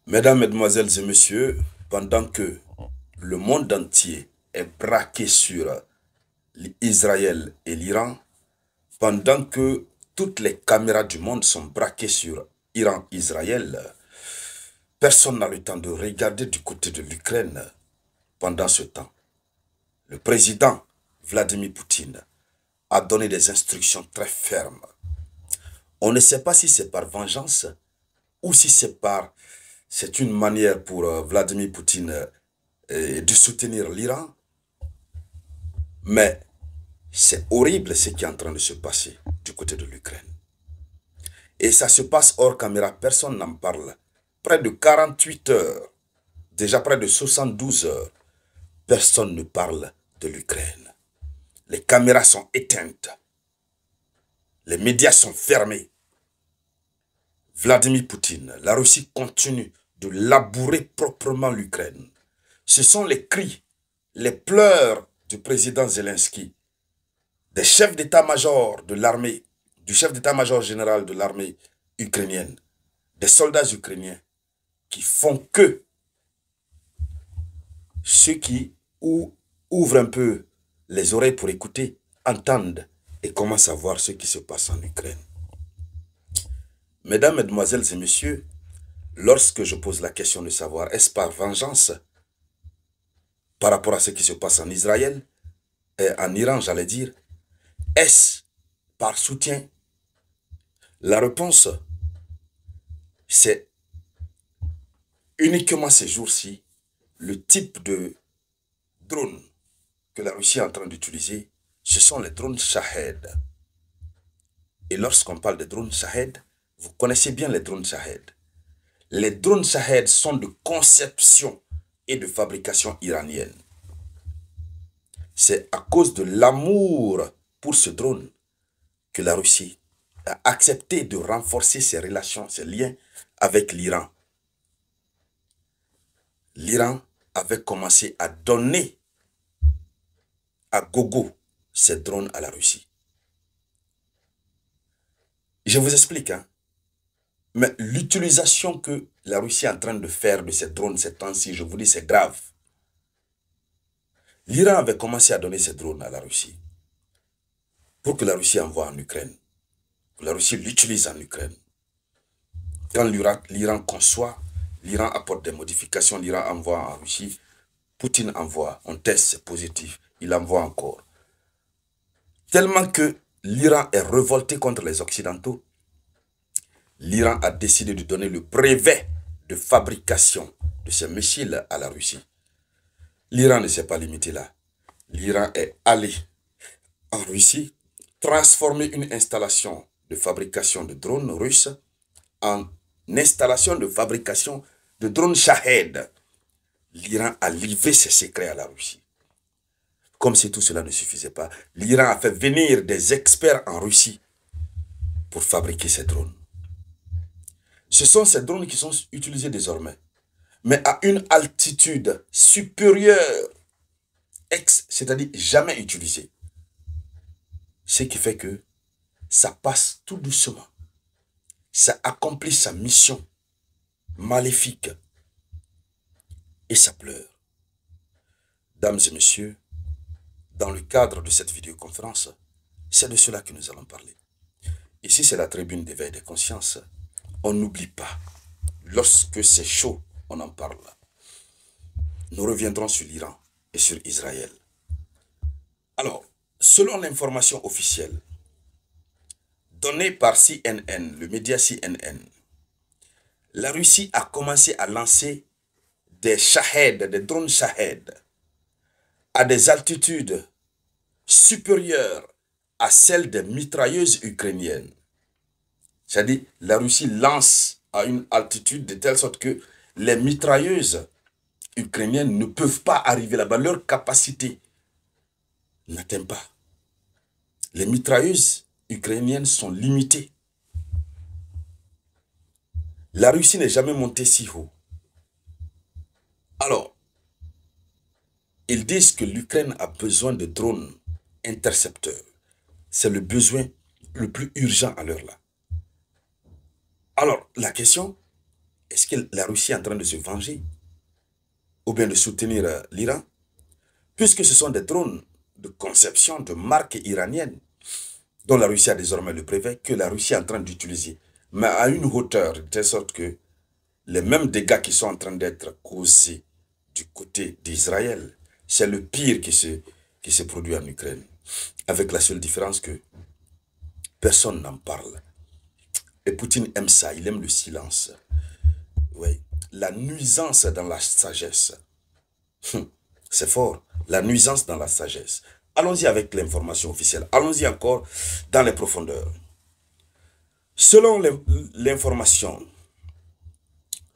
Mesdames, Mesdemoiselles et Messieurs, pendant que le monde entier est braqué sur Israël et l'Iran, pendant que toutes les caméras du monde sont braquées sur Iran-Israël, personne n'a le temps de regarder du côté de l'Ukraine pendant ce temps. Le président Vladimir Poutine a donné des instructions très fermes. On ne sait pas si c'est par vengeance ou si c'est une manière pour Vladimir Poutine de soutenir l'Iran, mais c'est horrible ce qui est en train de se passer du côté de l'Ukraine. Et ça se passe hors caméra, personne n'en parle. Près de 48 heures, déjà près de 72 heures, personne ne parle de l'Ukraine. Les caméras sont éteintes. Les médias sont fermés. Vladimir Poutine, la Russie continue de labourer proprement l'Ukraine. Ce sont les cris, les pleurs du président Zelensky, des chefs d'état-major de l'armée, du chef d'état-major général de l'armée ukrainienne, des soldats ukrainiens qui font que ceux qui ouvrent un peu les oreilles pour écouter, entendent et commencent à voir ce qui se passe en Ukraine. Mesdames, Mesdemoiselles et Messieurs, lorsque je pose la question de savoir est-ce par vengeance par rapport à ce qui se passe en Israël, et en Iran, j'allais dire, est-ce par soutien? La réponse, c'est uniquement ces jours-ci, le type de drone que la Russie est en train d'utiliser, ce sont les drones Shahed. Et lorsqu'on parle de drones Shahed, vous connaissez bien les drones Shahed. Les drones Shahed sont de conception et de fabrication iranienne. C'est à cause de l'amour pour ce drone que la Russie a accepté de renforcer ses relations, ses liens avec l'Iran. L'Iran avait commencé à donner à gogo ces drones à la Russie. Je vous explique, hein. Mais l'utilisation que la Russie est en train de faire de ces drones ces temps-ci, je vous dis, c'est grave. L'Iran avait commencé à donner ces drones à la Russie pour que la Russie envoie en Ukraine, que la Russie l'utilise en Ukraine. Quand l'Iran conçoit, l'Iran apporte des modifications, l'Iran envoie en Russie, Poutine envoie, on teste, c'est positif, il envoie encore. Tellement que l'Iran est révolté contre les Occidentaux, l'Iran a décidé de donner le brevet de fabrication de ces missiles à la Russie. L'Iran ne s'est pas limité là. L'Iran est allé en Russie transformer une installation de fabrication de drones russes en installation de fabrication de drones Shahed. L'Iran a livré ses secrets à la Russie. Comme si tout cela ne suffisait pas, l'Iran a fait venir des experts en Russie pour fabriquer ces drones. Ce sont ces drones qui sont utilisés désormais, mais à une altitude supérieure, c'est-à-dire jamais utilisée. Ce qui fait que ça passe tout doucement. Ça accomplit sa mission maléfique et ça pleure. Dames et messieurs, dans le cadre de cette vidéoconférence, c'est de cela que nous allons parler. Ici, c'est la tribune d'éveil des consciences. On n'oublie pas, lorsque c'est chaud, on en parle. Nous reviendrons sur l'Iran et sur Israël. Alors, selon l'information officielle donnée par CNN, le média CNN, la Russie a commencé à lancer des Shahed, des drones Shahed, à des altitudes supérieures à celles des mitrailleuses ukrainiennes. C'est-à-dire, la Russie lance à une altitude de telle sorte que les mitrailleuses ukrainiennes ne peuvent pas arriver là-bas. Leur capacité n'atteint pas. Les mitrailleuses ukrainiennes sont limitées. La Russie n'est jamais montée si haut. Alors, ils disent que l'Ukraine a besoin de drones intercepteurs. C'est le besoin le plus urgent à l'heure là. Alors, la question, est-ce que la Russie est en train de se venger ou bien de soutenir l'Iran? Puisque ce sont des drones de conception de marque iranienne dont la Russie a désormais le brevet, que la Russie est en train d'utiliser, mais à une hauteur de telle sorte que les mêmes dégâts qui sont en train d'être causés du côté d'Israël, c'est le pire qui se produit en Ukraine. Avec la seule différence que personne n'en parle. Et Poutine aime ça, il aime le silence. Oui. La nuisance dans la sagesse. C'est fort. La nuisance dans la sagesse. Allons-y avec l'information officielle. Allons-y encore dans les profondeurs. Selon l'information,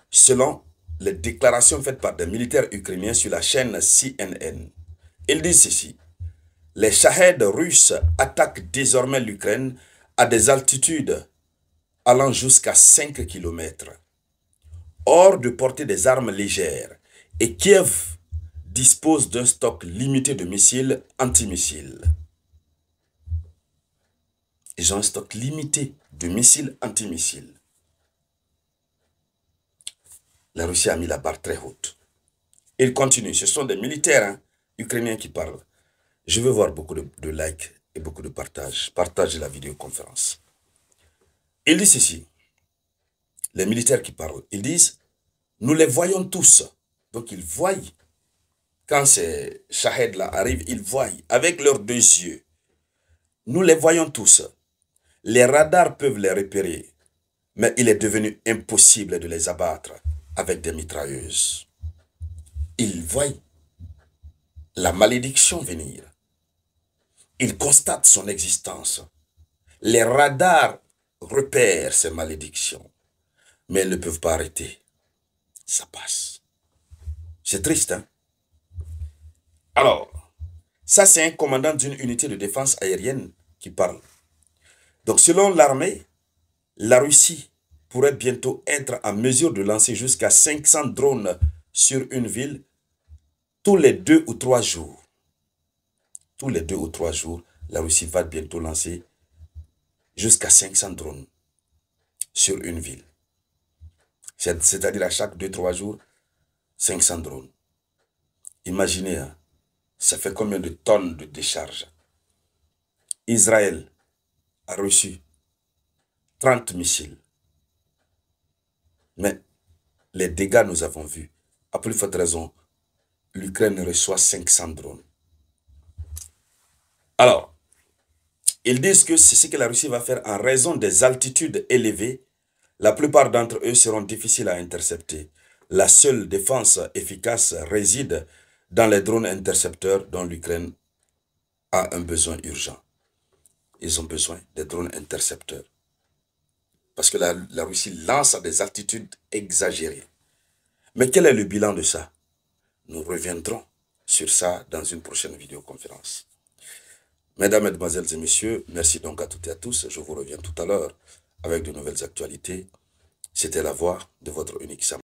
selon les déclarations faites par des militaires ukrainiens sur la chaîne CNN, ils disent ceci. Les Shahed russes attaquent désormais l'Ukraine à des altitudes allant jusqu'à 5 km, hors de portée des armes légères, et Kiev dispose d'un stock limité de missiles antimissiles. Ils ont un stock limité de missiles antimissiles. La Russie a mis la barre très haute. Il continue. Ce sont des militaires ukrainiens qui parlent. Je veux voir beaucoup de likes et beaucoup de partages. Partagez la vidéoconférence. Il dit ceci. Les militaires qui parlent, ils disent, nous les voyons tous. Donc ils voient. Quand ces Shahed-là arrivent, ils voient avec leurs deux yeux. Nous les voyons tous. Les radars peuvent les repérer, mais il est devenu impossible de les abattre avec des mitrailleuses. Ils voient la malédiction venir. Ils constatent son existence. Les radars repèrent ces malédictions, mais elles ne peuvent pas arrêter. Ça passe. C'est triste, hein? Alors, ça c'est un commandant d'une unité de défense aérienne qui parle. Donc selon l'armée, la Russie pourrait bientôt être en mesure de lancer jusqu'à 500 drones sur une ville tous les 2 ou 3 jours. Tous les 2 ou 3 jours, la Russie va bientôt lancer jusqu'à 500 drones sur une ville. C'est-à-dire à chaque 2-3 jours, 500 drones. Imaginez, hein, ça fait combien de tonnes de décharge? Israël a reçu 30 missiles. Mais les dégâts, nous avons vu. À plus forte raison, l'Ukraine reçoit 500 drones. Alors, ils disent que c'est ce que la Russie va faire en raison des altitudes élevées. La plupart d'entre eux seront difficiles à intercepter. La seule défense efficace réside dans les drones intercepteurs dont l'Ukraine a un besoin urgent. Ils ont besoin des drones intercepteurs. Parce que la Russie lance à des altitudes exagérées. Mais quel est le bilan de ça? Nous reviendrons sur ça dans une prochaine vidéoconférence. Mesdames, Mesdemoiselles et Messieurs, merci donc à toutes et à tous. Je vous reviens tout à l'heure avec de nouvelles actualités. C'était la voix de votre unique Sam.